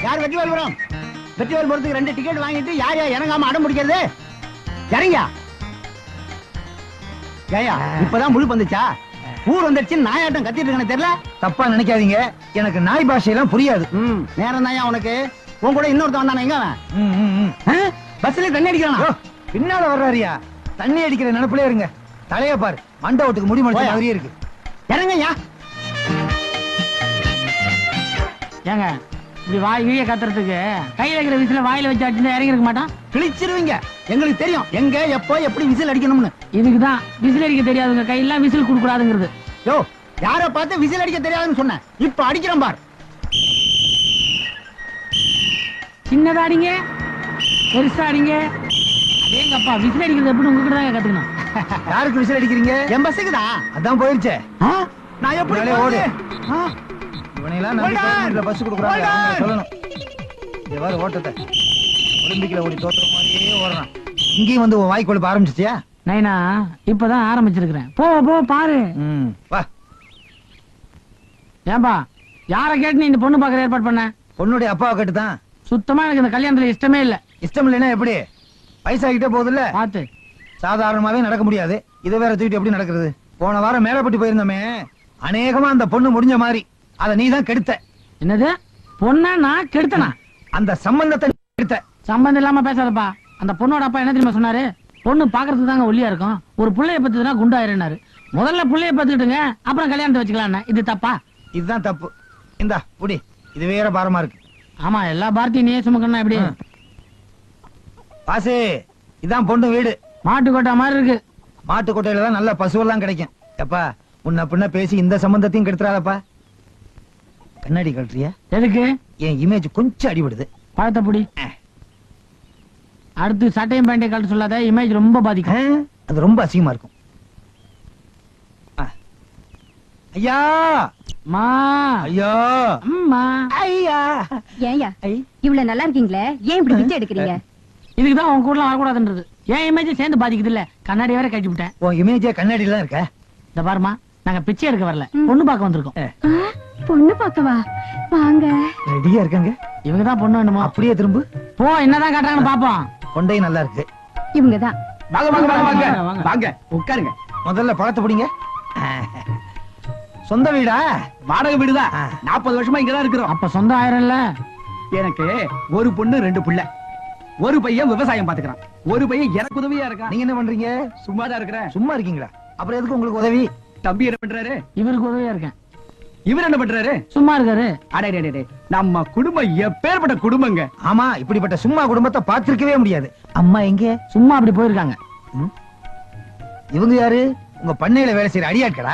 யார் வெற்றிவேல்புரம்? வெற்றிவேல்புரத்துக்கு 2 டிக்கெட் வாங்கிட்டு யார் இறங்காம அடம் பிடிக்கிறது? இறங்கியா? ஏயா இப்பதான் முழு வந்துச்சா? ஊர் வந்துருச்சு நாயாட்டம் கத்திட்டு இருக்கேன்னு தெரியல. தப்பா நினைக்காதீங்க, எனக்கு நாய் பாஷையெல்லாம் புரியாது. நேரம் தாயா உனக்கு. உன் கூட இன்னொருத்தன் வந்தானே, எங்க அவன்? பஸ்ல தண்ணி அடிக்கிறானா? பின்னால வர்றாரியா? தண்ணி அடிக்கிற நினைப்புல இருங்க. தலைய பாரு, மண்டை ஓட்டுக்கு முடி மடிச்ச மாதிரியே இருக்கு. இறங்கய்யா. ஏங்க இப்படி வாய் வீய கத்துறதுக்கு கையில இருக்கிற விசில வாயில வச்சு அடிச்சு இறங்கி இருக்க மாட்டான். கிழிச்சிருவீங்க. எங்களுக்கு தெரியும் எங்க எப்போ எப்படி விசில் அடிக்கணும்னு. இதுக்குதான் விசில் அடிக்க தெரியாதுங்க கையெல்லாம் விசில் கொடுக்க கூடாதுங்கிறது. யோ, யார பார்த்து விசில் அடிக்க தெரியாதுன்னு சொன்னேன், இப்ப அடிக்கிறேன் பார். சின்னதா அடிங்க, பெருசா அடிங்க. அதேங்கப்பா விசில் அடிக்கிறது எப்படி உங்ககிட்ட தான் கத்துக்கணும். யாருக்கு விசில் அடிக்கிறீங்க? என் பஸ்ஸுக்கு தான். அதான் போயிருச்சே. நான் எப்படி ஓடு. இவனையெல்லாம் பஸ் கொடுக்குறாங்க சொல்லணும். எவ்வாறு ஓட்டத்தை ஒலிம்பிக்ல ஓடி தோற்ற மாதிரியே ஓடுறான். இங்கேயும் வந்து வாய் கொழுப்ப ஆரம்பிச்சிச்சியா? நைனா இப்பதான் ஆரம்பிச்சிருக்கிறேன். போ போ பாரு. வா. ஏன்பா யார கேட்டு நீ இந்த பொண்ணு பாக்குற ஏற்பாடு பண்ண? பொண்ணுடைய அப்பாவை கேட்டுதான். சுத்தமா எனக்கு இந்த கல்யாணத்துல இஷ்டமே இல்ல. இஷ்டம் இல்லைன்னா எப்படி? வயசாகிட்டே போகுதுல்ல, பாத்து சாதாரணமாவே நடக்க முடியாது. இதை வேற தூக்கிட்டு எப்படி நடக்கிறது? போன வாரம் மேலப்பட்டு போயிருந்தோமே, அநேகமா அந்த பொண்ணு முடிஞ்ச மாதிரி அத நீதான் கெடுத்த. என்னது? பொண்ணா நான் கெடுத்தனா? அந்த சம்பந்தத்தை கெடுத்த. சம்பந்தம் இல்லாம பேசாதப்பா. அந்த பொண்ணோட அப்பா என்ன தெரியுமா சொன்னாரு? பொண்ணு பாக்குறதுக்கு தாங்க ஒல்லியா இருக்கும், ஒரு புள்ளைய பத்துனா குண்டாயிருந்தாரு. முதல்ல புள்ளைய பத்துக்கிட்டுங்க, அப்புறம் கல்யாணத்தை வச்சுக்கலாம். இது தப்பா? இதுதான் தப்பு. இந்தா புடி, இது வேற பாரமா இருக்கு. ஆமா, எல்லா பாரத்தையும் நீயே சுமக்கணும். எப்படி பாசு? இதான் பொண்ணு வீடு. மாட்டுக்கோட்டை மாதிரி இருக்கு. மாட்டுக்கோட்டையில தான் நல்ல பசுவெல்லாம் கிடைக்கும். எப்பா முன்ன பின்ன பேசி இந்த சம்பந்தத்தையும் கெடுத்துறாதப்பா. கண்ணாடி கழட்டுறியா? எதுக்கு? என் இமேஜ் கொஞ்சம் அடிபடுது. பழத்தை புடி. அடுத்து சட்டையும் பேண்டையும் கழட்ட சொல்லாத, இமேஜ் ரொம்ப பாதிக்கும். அது ரொம்ப அசிங்கமா இருக்கும். ஐயா மா, ஐயா, அம்மா, ஐயா. ஏயா இவ்வளவு நல்லா இருக்கீங்களே, ஏன் இப்படி பிச்சை எடுக்கிறீங்க? இதுக்குதான் உன் கூட வரக்கூடாதுன்றது. என் இமேஜ் சேர்ந்து பாதிக்குது இல்ல, கண்ணாடி வேற கழிச்சு விட்டேன். உன் இமேஜே கண்ணாடியில தான் இருக்க. இந்த பாருமா, நாங்க பிச்சை எடுக்க வரல, பொண்ணு பார்க்க வந்திருக்கோம். பொண்ணு பார்க்கவா? வாங்க. ரெடியா இருக்காங்க. இவங்கதான் பொண்ணு வேணுமா? அப்படியே திரும்ப போ, என்னதான் காட்டுறாங்கன்னு பாப்போம். கொண்டை நல்லா இருக்கு. இவங்கதான். வாங்க வாங்க வாங்க வாங்க வாங்க, உட்காருங்க. முதல்ல பழத்தை பிடிங்க. சொந்த வீடா? வாடகை வீடுதான். 40 வருஷமா இங்கதான் இருக்கிறோம். அப்ப சொந்தம் ஆயிரம்ல. எனக்கு ஒரு பொண்ணு 2 பிள்ளை. ஒரு பையன் விவசாயம் பாத்துக்கிறான், ஒரு பையன் எனக்கு உதவியா இருக்கான். நீங்க என்ன பண்றீங்க? சும்மாதான் இருக்கிறேன். சும்மா இருக்கீங்களா? அப்புறம் எதுக்கு உங்களுக்கு உதவி? தம்பி என்ன பண்றாரு? இவருக்கு உதவியா இருக்கேன். இவர் என்ன பண்றாரு? சும்மா இருக்காரு. அடே, நம்ம குடும்பம் எப்பேற்பட்ட குடும்பங்க. ஆமா, இப்படிப்பட்ட சும்மா குடும்பத்தை பார்த்திருக்கவே முடியாது. அம்மா எங்க? சும்மா அப்படி போயிருக்காங்க. இவங்க யாரு? உங்க பண்ணையில வேலை செய்யற அடியாட்களா?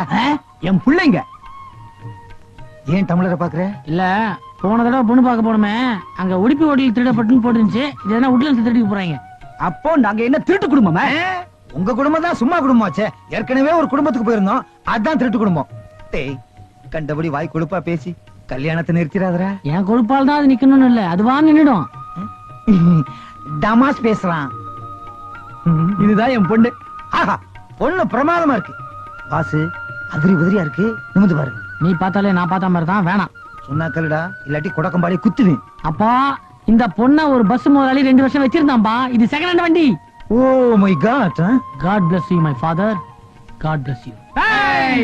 என் பிள்ளைங்க. ஏன் தமிழரை பாக்குற? இல்ல, போன தடவை பொண்ணு பார்க்க போனோமே, அங்க உடுப்பி ஓட்டில் திருடப்பட்டுன்னு போட்டுருந்துச்சு. இது என்ன உட்லன்ஸ் திருடிக்கு போறாங்க. அப்போ நாங்க என்ன திருட்டு குடும்பமா? உங்க குடும்பம் தான் சும்மா குடும்பமாச்சே. ஏற்கனவே ஒரு குடும்பத்துக்கு போயிருந்தோம், அதான் திருட்டு குடும்பம். டேய், கண்டபடி வாய் கொழுப்பா பேசி கல்யாணத்தை நிறுத்திடாதரா. என் கொழுப்பால் தான் அது நிக்கணும்னு இல்ல, அதுவா நின்னுடும். டமாஸ் பேசுறான். இதுதான் என் பொண்ணு. ஆஹா, பொண்ணு பிரமாதமா இருக்கு. வாசு அதிரி உதிரியா இருக்கு, நிமிந்து பாரு. நீ பார்த்தாலே நான் பார்த்த மாதிரி தான். வேணாம் சொன்னா கல்லுடா, இல்லாட்டி குடக்கம்பாடி குத்துவேன். அப்பா, இந்த பொண்ண ஒரு பஸ் முதலாளி 2 வருஷம் வச்சிருந்தான்பா. இது செகண்ட் ஹேண்ட் வண்டி. Oh my God. God bless you my father. God bless you. ஏய்,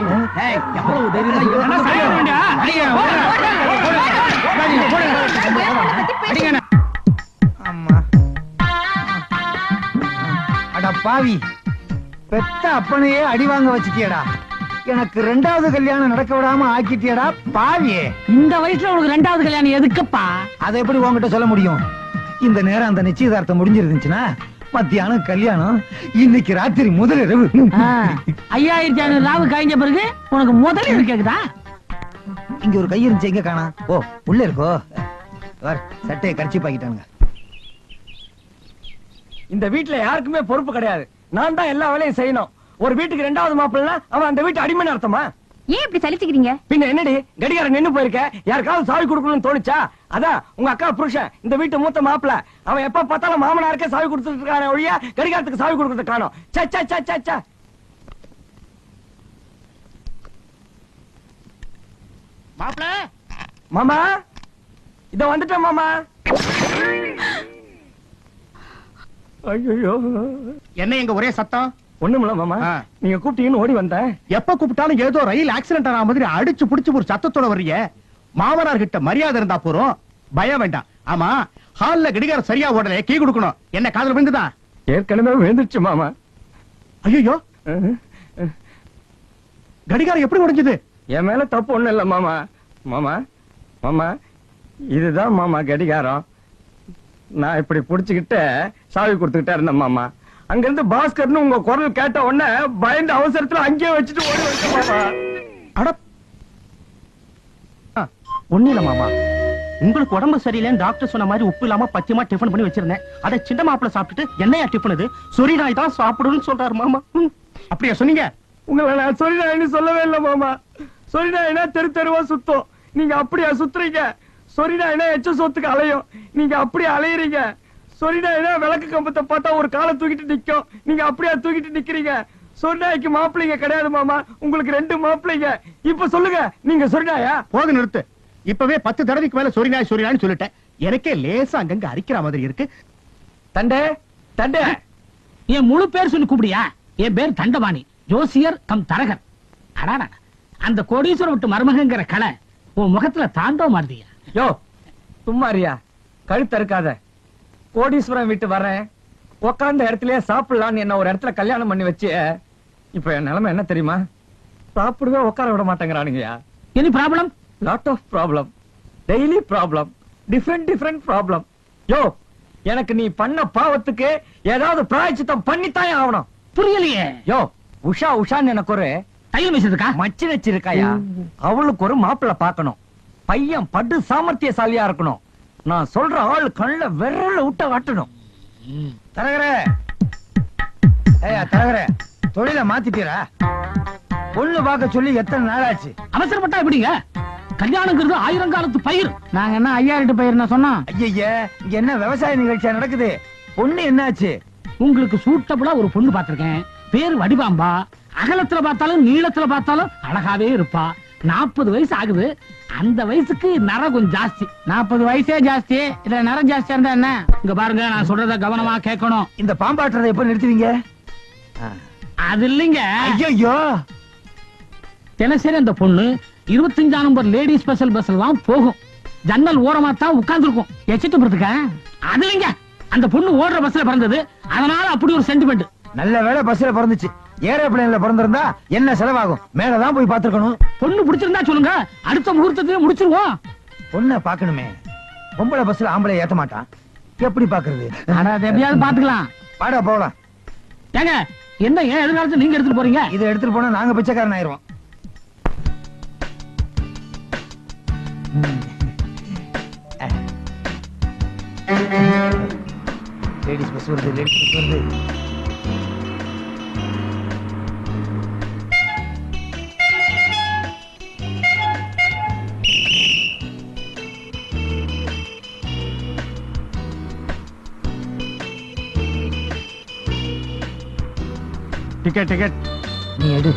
எவ்வளவு தைரியம் தான் என்ன செய்ய வேண்டியா? அடிங்க. அம்மா, அட பாவி, பெத்த அப்பனையே அடி வாங்க வச்சிட்டியடா. எனக்கு 2வது கல்யாணம் நடக்க விடாம ஆக்கிட்டியடா பாவியே. இந்த வயசுல உனக்கு 2வது கல்யாணம் எதுக்குப்பா? அதை எப்படி உன்கிட்ட சொல்ல முடியும்? இந்த நேரம் அந்த நிச்சயதார்த்தம் முடிஞ்சிருந்துச்சுன்னா மத்தியானம் கல்யாணம், இன்னைக்கு ராத்திரி முதலிரவு. 5500 ராவு கழிஞ்ச பிறகு உனக்கு முதலிரவு கேக்குதா? இங்க ஒரு கை இருந்துச்சு, எங்க காணா? ஓ, உள்ள இருக்கோ. சட்டையை கடிச்சு பாக்கிட்டாங்க. இந்த வீட்டுல யாருக்குமே பொறுப்பு கிடையாது. நான் தான் எல்லா வேலையும் செய்யணும். ஒரு வீட்டுக்கு 2வது மாப்பிள்ளை, அவன் அந்த வீட்டு அடிமைன்னு அர்த்தமா? ஏன் இப்படி சலிச்சுக்கிறீங்க? பின்ன என்னடி கடிகாரம் நின்னு போயிருக்க? யாருக்காவது சாவி கொடுக்கணும்னு தோணுச்சா? அதான் உங்க அக்கா புருஷன், இந்த வீட்டு மூத்த மாப்பிள. அவன் எப்ப பார்த்தாலும் மாமனாருக்கே சாவி கொடுத்துட்டு இருக்கான ஒழிய கடிகாரத்துக்கு சாவி கொடுக்கறது காணோம். சச்சா மாப்பிள மாமா, இத வந்துட்டேன் மாமா. ஐயோ, என்ன எங்க ஒரே சத்தம்? ஒண்ணுமில்ல மாமா, நீங்க கூப்பிட்டீங்கன்னு ஓடி வந்தேன். எப்ப கூப்பிட்டாலும் ஏதோ ரயில் ஆக்சிடென்ட் ஆன மாதிரி அடிச்சு புடிச்சு ஒரு சத்தத்தோட வர்றீங்க. மாமனார் கிட்ட மரியாதை இருந்தா போறோம், பயம் வேண்டாம். ஆமா, ஹால்ல கடிகாரம் சரியா ஓடல, கீ கொடுக்கணும். என்ன காதுல விழுந்துதான்? ஏற்கனவே விழுந்துச்சு மாமா. ஐயோ, கடிகாரம் எப்படி உடைஞ்சது? என் மேல தப்பு ஒண்ணு இல்ல மாமா. மாமா மாமா, இதுதான் மாமா கடிகாரம். நான் இப்படி புடிச்சுக்கிட்டு சாவி கொடுத்துக்கிட்டே இருந்தேன் மாமா. அங்க இருந்து பாஸ்கர்னு உங்க குரல் கேட்ட உடனே பயந்த அவசரத்துல அங்கேயே வச்சுட்டு ஓடி வந்தேன் மாமா. அட, ஒண்ணு இல்ல மாமா, உங்களுக்கு உடம்பு சரியில்லைன்னு டாக்டர் சொன்ன மாதிரி உப்பு இல்லாம பச்சைமா டிஃபன் பண்ணி வச்சிருந்தேன். அதை சின்ன மாப்பிள்ள சாப்பிட்டுட்டு என்னையா டிஃபன் இது, சொரி நாய் தான் சாப்பிடுன்னு சொல்றாரு மாமா. அப்படியா சொன்னீங்க? உங்களை நான் சொரிநாயின்னு சொல்லவே இல்லை மாமா. சொரிநாயினா தெரு தெருவா சுத்தம், நீங்க அப்படியா சுத்துறீங்க? சொரிநாயினா எச்ச சொத்துக்கு அலையும், நீங்க அப்படியே அலையறீங்க. சொரிநாயினா விளக்கு கம்பத்தை பார்த்தா ஒரு காலை தூக்கிட்டு நிக்கும், நீங்க அப்படியே தூக்கிட்டு நிக்கிறீங்க. சொரிநாய்க்கு மாப்பிள்ளைங்க கிடையாது மாமா, உங்களுக்கு 2 மாப்பிள்ளைங்க. இப்ப சொல்லுங்க, நீங்க சொரிநாயா? போக நிறுத்து. இப்பவே 10 தடவைக்கு மேல சொரிநாய் சொரிநாய்னு சொல்லிட்டேன். எனக்கே லேசா அங்கங்க அரிக்கிற மாதிரி இருக்கு. தண்டே தண்டே, என் முழு பேர் சொல்லி கூப்பிடியா? என் பேர் தண்டபாணி, ஜோசியர் கம் தரகர். அடாடா, அந்த கோடீஸ்வரம் விட்டு மருமகங்கிற கலை உன் முகத்துல தாண்டவ மாறுதியா? யோ சும்மாரியா, கழுத்து இருக்காத. கோடீஸ்வரன் வீட்டு வரேன், உக்காந்த இடத்துலயே சாப்பிடலான்னு என்ன ஒரு இடத்துல கல்யாணம் பண்ணி வச்சு, இப்ப என் நிலைமை என்ன தெரியுமா? சாப்பிடவே உட்கார விட மாட்டேங்கிறானுங்கயா. Any problem? Lot of problem, daily problem, different problem. Yo, எனக்கு நீ பண்ண பாவத்துக்கு ஏதாவது பிராயச்சித்தம் பண்ணித்தான் ஆகணும். புரியலையே. யோ, உஷா உஷான்னு எனக்கு ஒரு தையல் மிஷத்துக்கா? மச்சி வச்சிருக்காயா? அவளுக்கு ஒரு மாப்பிள்ளை பார்க்கணும். பையன் படு சாமர்த்தியசாலியா இருக்கணும். நான் சொல்ற ஆள் கண்ணுல விரல விட்ட காட்டணும். தரகரே, ஏய்யா தரகரே, தொழில மாத்திட்டீரா? பொண்ணு பார்க்க சொல்லி எத்தனை நாள் ஆச்சு? அவசரப்பட்டா எப்படிங்க? கல்யாணங்கிறது 1000 காலத்து பயிர். நாங்க என்ன 5000 பயிர் சொன்னோம்? ஐயா, இங்க என்ன விவசாய நிகழ்ச்சியா நடக்குது? பொண்ணு என்னாச்சு? உங்களுக்கு சூட்டபிளா ஒரு பொண்ணு பாத்திருக்கேன். பேரு வடிவாம்பா. அகலத்துல பார்த்தாலும் நீளத்துல பார்த்தாலும் அழகாவே இருப்பா. 40 வயசு ஆகுது. அந்த வயசுக்கு நரை கொஞ்சம் ஜாஸ்தி. 40 வயசே ஜாஸ்தி, இதுல நரை ஜாஸ்தியா இருந்தா என்ன? இங்க பாருங்க, நான் சொல்றத கவனமா கேட்கணும். இந்த பாம்பாட்டுறதை எப்ப நிறுத்துவீங்க? அது இல்லைங்க. ஐயோ, தினசரி அந்த பொண்ணு 25 நம்பர் லேடி ஸ்பெஷல் பஸ்ல தான் போகும். ஜன்னல் ஓரமா தான் உட்கார்ந்துருக்கும். எச்சிட்டு போறதுக்கா? அது இல்லைங்க, அந்த பொண்ணு ஓடுற பஸ்ல பிறந்தது, அதனால அப்படி ஒரு சென்டிமெண்ட். நல்ல வேளை பஸ்ல பிறந்துச்சு. ஏரோப்ளேன்ல பிறந்திருந்தா என்ன செலவாகும்? மேலதான் போய் பாத்துக்கணும். பொண்ணு பிடிச்சிருந்தா சொல்லுங்க, அடுத்த முகூர்த்தத்திலே முடிச்சிருவோம். பொண்ணை பாக்கணுமே. பொம்பளை பஸ்ல ஆம்பளை ஏத்த மாட்டான், எப்படி பாக்குறது? ஆனா அது எப்படியாவது பாத்துக்கலாம். பாடா போகலாம். ஏங்க, என்ன ஏன் எதிர்காலத்துல நீங்க எடுத்துட்டு போறீங்க? இதை எடுத்துட்டு போனா நாங்க பிச்சைக்காரன் ஆயிருவோம். லேடிஸ் பஸ் வருது, லேடிஸ் பஸ் வருது. டிக்கெட் டிக்கெட் நீ எடு.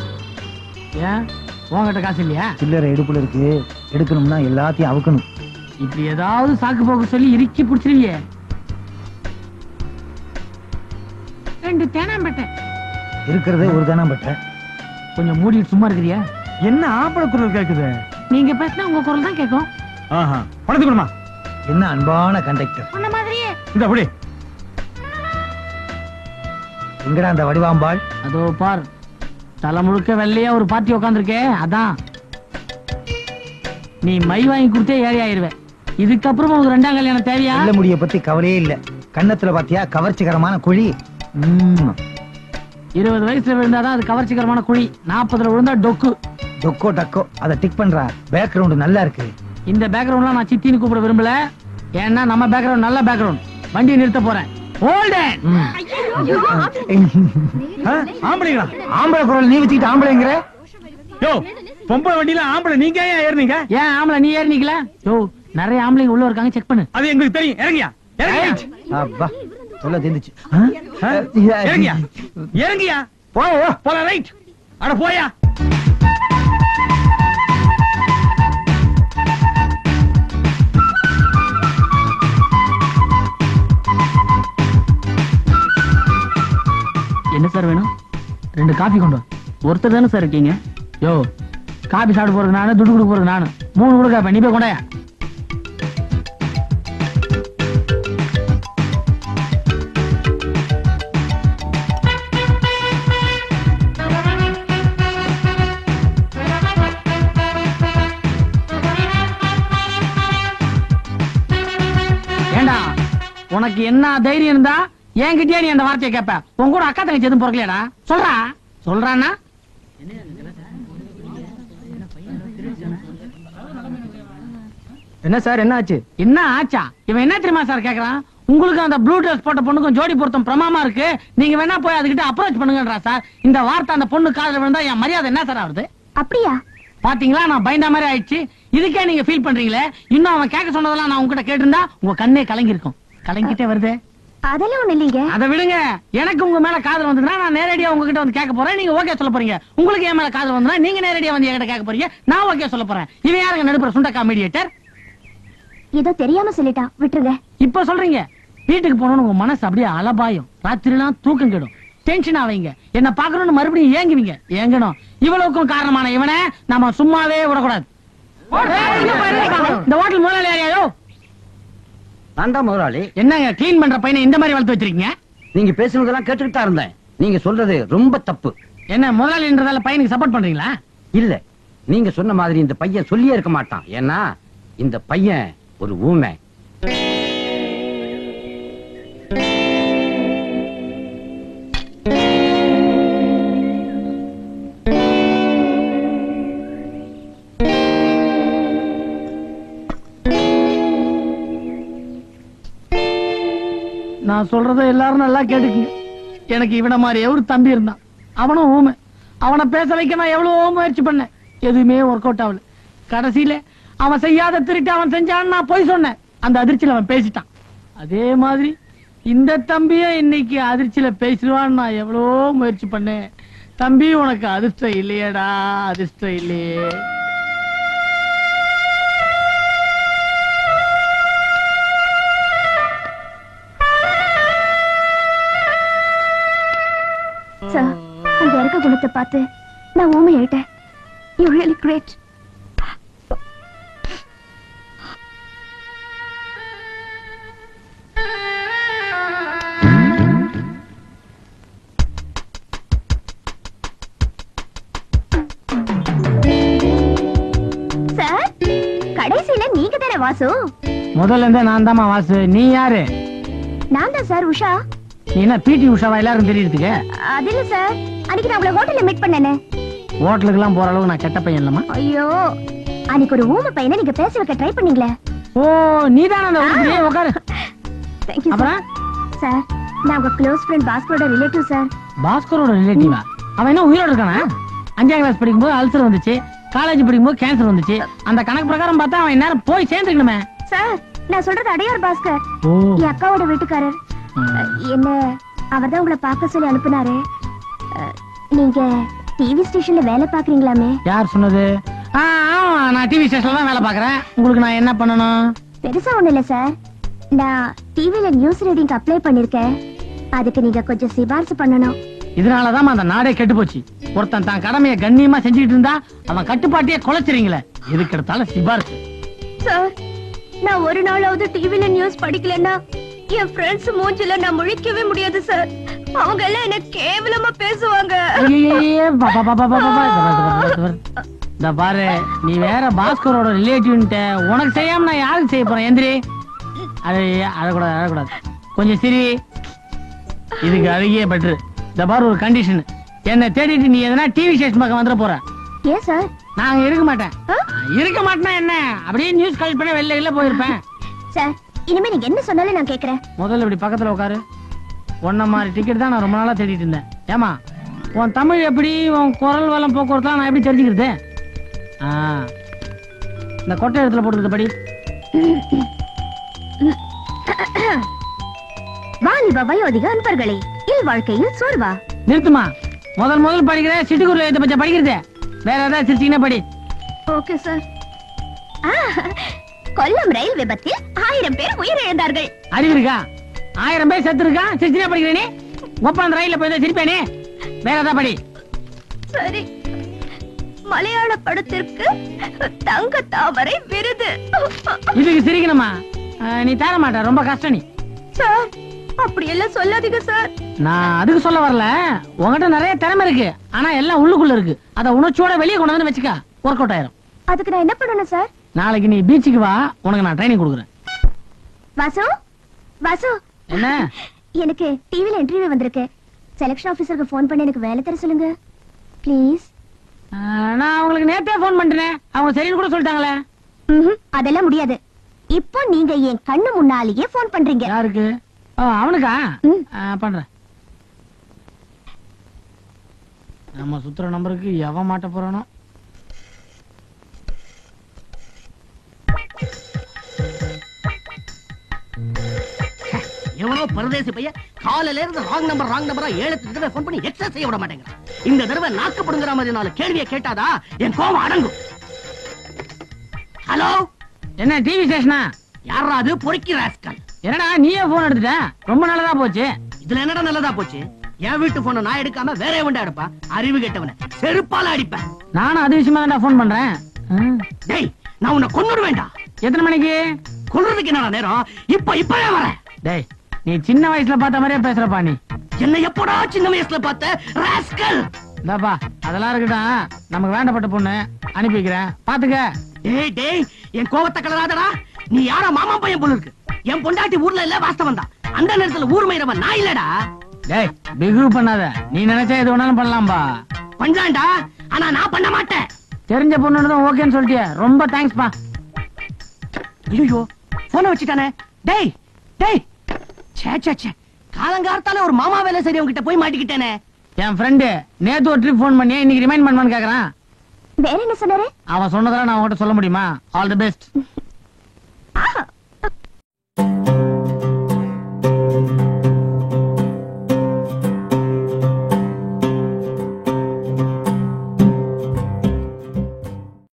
ஏன் உங்ககிட்ட காசு இல்லையா? சில்லறை எடுப்புல இருக்கு, எடுக்கணும்னா எல்லாத்தையும் அவுக்கணும். இப்படி ஏதாவது சாக்கு போக்கு சொல்லி இறுக்கி பிடிச்சிருவியே. 2 தேனாம்பேட்டை இருக்கிறதே ஒரு தானம்பட்ட. கொஞ்சம் மூடிட்டு சும்மா இருக்கிறியா? என்ன ஆம்பளை குரல் கேக்குது? நீங்க பேசினா உங்க குரல் தான் கேட்கும். ஆஹா, பணத்து கொடுமா. என்ன அன்பான கண்டக்டர். உன்ன மாதிரியே. இந்த அப்படி எங்கடா அந்த வடிவாம்பாள்? அதோ பார், தலை முழுக்க வெள்ளையா ஒரு பார்ட்டி உட்காந்துருக்கே, அதான். நீ மை வாங்கி கொடுத்தே ஏழை ஆயிருவே. இதுக்கப்புறம் உனக்கு 2ஆம் கல்யாணம் தேவையா? நல்ல முடிய பத்தி கவலையே இல்ல. கன்னத்துல பாத்தியா கவர்ச்சிகரமான குழி. 20 வயசுல விழுந்தாதான் அது கவர்ச்சிகரமான குழி. 40ல விழுந்தா டொக்கு. டொக்கோ டக்கோ, அதை டிக் பண்றா. பேக்ரவுண்ட் நல்லா இருக்கு. இந்த பேக்ரவுண்ட்லாம் நான் சித்தின்னு கூப்பிட விரும்பல. ஏன்னா நம்ம பேக்ரவுண்ட் நல்ல பேக்ரவுண்ட். வண்டியை நிறுத்த போறேன். ஆம்பளைங்களா? ஆம்பளை குரல் நீ வச்சுக்கிட்டு ஆம்பளைங்கிற? யோ, பொம்பளை வண்டியில ஆம்பளை நீங்க ஏன் ஏறுனீங்க? ஏன் ஆம்பளை நீ ஏறினீங்களா? யோ நிறைய ஆம்பளைங்க உள்ள இருக்காங்க, செக் பண்ணு. அது எங்களுக்கு தெரியும். இறங்கியா அப்பா சொல்ல தெரிஞ்சுச்சு. இறங்கியா இறங்கியா போல. ரைட். அட போயா. என்ன சார் வேணும்? 2 காபி கொண்டு. ஒருத்தர் தானே சார் இருக்கீங்க? யோ காபி சாப்பிட போறது நானு, துட்டு கொடுக்க போறது நானு. 3 கொடுக்க நீ போய் கொண்டாயா. ஏண்டா உனக்கு என்ன தைரியம் இருந்தா என்கிட்டயே நீ அந்த வார்த்தையை கேப்ப? உன் கூட அக்கா தங்கச்சி எதுவும் பிறக்கலையாடா? சொல்றான்னா என்ன சார், என்ன ஆச்சு? என்ன ஆச்சா? இவன் என்ன தெரியுமா சார் கேக்குறான்? உங்களுக்கு அந்த ப்ளூ ட்ரெஸ் போட்ட பொண்ணுக்கும் ஜோடி பொருத்தம் பிரமாமா இருக்கு, நீங்க வேணா போய் அதுகிட்ட அப்ரோச் பண்ணுங்கன்றா சார். இந்த வார்த்தை அந்த பொண்ணு காதுல விழுந்தா என் மரியாதை என்ன சார் ஆகுது? அப்படியா? பாத்தீங்களா, நான் பயந்த மாதிரி ஆயிடுச்சு. இதுக்கே நீங்க ஃபீல் பண்றீங்களே. இன்னும் அவன் கேட்க சொன்னதெல்லாம் நான் உங்ககிட்ட கேட்டிருந்தா உங்க கண்ணே கலங்கி இருக்கும். கலங்கிட்டே வருது. அதெல்லாம் ஒண்ணு இல்லைங்க. அதை விடுங்க. எனக்கு உங்க மேல காதல் வந்ததுன்னா நான் நேரடியா உங்ககிட்ட வந்து கேட்க போறேன், நீங்க ஓகே சொல்ல போறீங்க. உங்களுக்கு என் மேல காதல் வந்தா நீங்க நேரடியா வந்து என்கிட்ட கேட்க போறீங்க, நான் ஓகே சொல்ல போறேன். இவன் யாருங்க நடுப்புற சுண்டக்கா மீடியேட்டர்? ஏதோ தெரியாம சொல்லிட்டான், விட்டுருங்க. இப்ப சொல்றீங்க. வீட்டுக்கு போனோம்னு உங்க மனசு அப்படியே அலபாயும், ராத்திரிலாம் தூக்கம் கெடும், டென்ஷன் ஆவீங்க, என்ன பாக்கணும்னு மறுபடியும் ஏங்குவீங்க. ஏங்கணும். இவ்வளவுக்கும் காரணமான இவனை நாம சும்மாவே விடக்கூடாது. இந்த ஹோட்டல் முதலாளி யாரையோ? நான் முதலாளி. என்னங்க கிளீன் பண்ற பையனை இந்த மாதிரி வளர்த்து வச்சிருக்கீங்க? நீங்க பேசுனதெல்லாம் கேட்டுக்கிட்டு தான் இருந்தேன். நீங்க சொல்றது ரொம்ப தப்பு. என்ன முதலாளின்றதால பையனுக்கு சப்போர்ட் பண்றீங்களா? இல்ல, நீங்க சொன்ன மாதிரி இந்த பையன் சொல்லியே இருக்க மாட்டான். ஏன்னா இந்த பையன் ஒரு ஊமை. நான் சொல்றத எல்லாரும் நல்லா கேட்டுக்குங்க. எனக்கு இவன மாதிரி ஒரு தம்பி இருந்தான், அவனும் ஊமை. அவனை பேச வைக்க நான் எவ்வளவோ முயற்சி பண்ணேன், எதுவுமே ஒர்க் அவுட் ஆகல. கடைசியில அவன் செய்யாத திருட்டு அவன் செஞ்சான்னு நான் போய் சொன்னேன். அந்த அதிர்ச்சியில அவன் பேசிட்டான். அதே மாதிரி இந்த தம்பிய இன்னைக்கு அதிர்ச்சியில பேசிடுவான்னு நான் எவ்வளவோ முயற்சி பண்ணேன். தம்பி உனக்கு அதிர்ஷ்டம் இல்லையடா, அதிர்ஷ்டம் இல்லையே. சார், அந்த இறக்க குணத்தை பார்த்து நான் ஊமை ஆயிட்டேன். You really great. சார், கடைசியில நீங்க தானே வாசு? முதல்ல இருந்தே நான் தாமா வாசு. நீ யாரு? நான் தான் சார், உஷா. நீ என்ன பிடி உஷாவா எல்லாரும் தெரியுதுக்கு? அது இல்ல சார், அன்னைக்கு நான் உங்களை ஹோட்டல்ல மீட் பண்ணேனே. ஹோட்டலுக்கு எல்லாம் போற அளவுக்கு நான் கெட்ட பையன் இல்லம்மா. ஐயோ, அன்னைக்கு ஒரு ஊமை பையனை நீங்க பேச வைக்க ட்ரை பண்ணீங்களே. ஓ, நீதான அந்த ஊருக்கு? உட்காரு. Thank you அப்புறம் சார். நான் உங்க க்ளோஸ் ஃப்ரெண்ட் பாஸ்கரோட ரிலேட்டிவ் சார். பாஸ்கரோட ரிலேட்டிவா? அவன் என்ன உயிரோட இருக்கானா? 5ஆம் கிளாஸ் படிக்கும்போது அல்சர் வந்துச்சு, காலேஜ் படிக்கும்போது கேன்சர் வந்துச்சு. அந்த கணக்கு பிரகாரம் பார்த்தா அவன் நேரம் போய் சேர்ந்துக்கணுமே. சார், நான் சொல்றது அடையார் பாஸ்கர், ஓ, என் அக்காவோட வீட்டுக்காரர். என்ன அவர்தான் உங்களை பார்க்க சொல்லி அனுப்புனாரு. நீங்க டிவி ஸ்டேஷன்ல வேலை பாக்குறீங்களாமே? யார் சொன்னது? ஆமா, நான் டிவி ஸ்டேஷன்ல தான் வேலை பாக்குறேன். உங்களுக்கு நான் என்ன பண்ணணும்? பெருசா ஒண்ணு இல்ல சார், நான் டிவில நியூஸ் ரீடிங் அப்ளை பண்ணிருக்கேன். அதுக்கு நீங்க கொஞ்சம் சிபாரிசு பண்ணணும். இதனாலதான் அந்த நாடே கெட்டு போச்சு. ஒருத்தன் தான் கடமையை கண்ணியமா செஞ்சுட்டு இருந்தா அவன் கட்டுப்பாட்டையே குலைச்சிருங்களே. எதுக்கு எடுத்தாலும் சிபாரிசு. சார், நான் ஒரு நாளாவது டிவில நியூஸ் படிக்கலன்னா என் ஃப்ரெண்ட்ஸ் மூஞ்சில நான் முழிக்கவே முடியாது சார். அவங்க எல்லாம் என்ன கேவலமா பேசுவாங்க. இந்த பாரு, நீ வேற பாஸ்கரோட ரிலேட்டிவ்ன்ட்ட உனக்கு செய்யாம நான் யாருக்கு செய்ய போறேன்? எந்திரி. அழக்கூடாது, அழக்கூடாது. கொஞ்சம் சரி, இதுக்கு அழகியே பெட்ரு. இந்த பாரு, ஒரு கண்டிஷன். என்ன தேடிட்டு நீ எதனா டிவி ஸ்டேஷன் பக்கம் வந்துட போற. ஏன் சார்? நான் இருக்க மாட்டேன். இருக்க மாட்டேன்னா என்ன, அப்படியே நியூஸ் கலெக்ட் பண்ண வெளில போயிருப்பேன். சார், இனிமே நீங்க என்ன சொன்னாலும் நான் கேக்குறேன். முதல்ல இப்படி பக்கத்துல உட்காரு. ஒன்ன மாதிரி டிக்கெட் தான் நான் ரொம்ப நாளா தேடிட்டு இருந்தேன். ஏமா, உன் தமிழ் எப்படி, உன் குரல் வளம் போக்குவரத்து நான் எப்படி தெரிஞ்சுக்கிறது? இந்த கொட்டை இடத்துல போட்டுருக்க படி. வாலிப வயோதிக அன்பர்களே, இல்வாழ்க்கையில் சோர்வா? நிறுத்துமா. முதல் படிக்கிற சிட்டுக்குருல இதை பத்தி படிக்கிறது. வேற ஏதாவது சிரிச்சீங்கன்னா படி. Okay sir. கொல்லம் ரயில் விபத்தில் 1000 பேர் உயிரிழந்தார்கள். அறிவு இருக்கா? 1000 பேர் செத்து இருக்கா? சிரிச்சினா படிக்கிறேனே. ஒப்ப அந்த ரயில்ல போய் சிரிப்பேனே. வேற ஏதாவது படி. சரி. மலையாள படத்திற்கு தங்க தாமரை விருது. இதுக்கு சிரிக்கணுமா? நீ தர மாட்ட, ரொம்ப கஷ்டம். நீ சார் அப்படி எல்லாம் சொல்லாதீங்க சார். நான் அதுக்கு சொல்ல வரல. உங்ககிட்ட நிறைய திறமை இருக்கு, ஆனா எல்லாம் உள்ளுக்குள்ள இருக்கு. அத உணர்ச்சியோட வெளியே கொண்டு வந்து வச்சுக்க, ஒர்க் அவுட் ஆயிரும். அதுக்கு நான் என்ன பண்ணணும் சார்? நாளைக்கு நீ பீச்சுக்கு வா, உனக்கு நான் ட்ரைனிங் கொடுக்குறேன். வாசு, வாசு, என்ன? எனக்கு டிவில இன்டர்வியூ வந்திருக்கு. செலக்ஷன் ஆபீசருக்கு ஃபோன் பண்ணி எனக்கு வேலை தர சொல்லுங்க ப்ளீஸ். நான் அவங்களுக்கு நேத்தே ஃபோன் பண்ணிட்டேன், அவங்க சரின்னு கூட சொல்லிட்டாங்களே. அதெல்லாம் முடியாது. இப்போ நீங்க என் கண்ணு முன்னாலேயே ஃபோன் பண்றீங்க. யாருக்கு? அவனுக்கா? பண்றேன். நம்ம சுத்துற நம்பருக்கு எவன் மாட்ட போறானோ. எவனோ பரதேசி பையன் காலையில இருந்து ராங் நம்பரா 7 தடவை ஃபோன் பண்ணி எக்ஸஸ் செய்ய விட மாட்டேங்கிறான். இந்த தடவை நாக்கப்படுங்கிற மாதிரி 4 கேள்வியை கேட்டாதா என் கோவம் அடங்கும். ஹலோ, என்ன டிவி ஸ்டேஷனா? யாரா அது? பொறுக்கி ராஸ்கல். என்னடா நீயே போன் எடுத்துட்ட? ரொம்ப நல்லதா போச்சு. இதுல என்னடா நல்லதா போச்சு? என் வீட்டு போன நான் எடுக்காம வேற எவன்டா எடுப்பா? அறிவு கேட்டவன செருப்பால அடிப்பேன். நானும் அது விஷயமா தான் போன் பண்றேன். டேய், நான் உன்னை கொன்னுட வேண்டாம். எத்தனை மணிக்கு? கொல்றதுக்கு என்னடா நேரம்? இப்பவே வரேன். டேய், நீ சின்ன வயசுல பார்த்த மாதிரியே பேசுறப்பா. நீ என்ன எப்படா சின்ன வயசுல பார்த்த ராஸ்கல்? இந்தாப்பா, அதெல்லாம் இருக்கட்டும். நமக்கு வேண்டப்பட்ட பொண்ணு அனுப்பி வைக்கிறேன், பாத்துக்க. டேய் டேய், என் கோவத்தை கலராதடா. நீ யாரா மாமா பையன் போல இருக்கு. என் பொண்டாட்டி ஊர்ல இல்ல, வாஸ்தவம் தான். அந்த நேரத்துல ஊர் மயிரவன் நான் இல்லடா. டேய், பிகு பண்ணாத. நீ நினைச்சா எது வேணாலும் பண்ணலாம்பா. பண்றான்டா, ஆனா நான் பண்ண மாட்டேன். தெரிஞ்ச பொண்ணு தான் ஓகேன்னு சொல்லிட்டியே, ரொம்ப தேங்க்ஸ் பா. ஐயோ, போன வச்சுட்டானே. டேய் டேய், சே சே சே, காலங்கார்த்தால ஒரு மாமா வேலை சரி உங்ககிட்ட போய் மாட்டிக்கிட்டேனே. என் ஃப்ரெண்டு நேத்து ஒரு ட்ரிப் போன் பண்ணி இன்னைக்கு ரிமைண்ட் பண்ணுவான்னு கேக்குறான். வேற என்ன சொன்னாரு? அவன் சொன்னதெல்லாம் நான் உன்கிட்ட சொல்ல முடியுமா? All the best.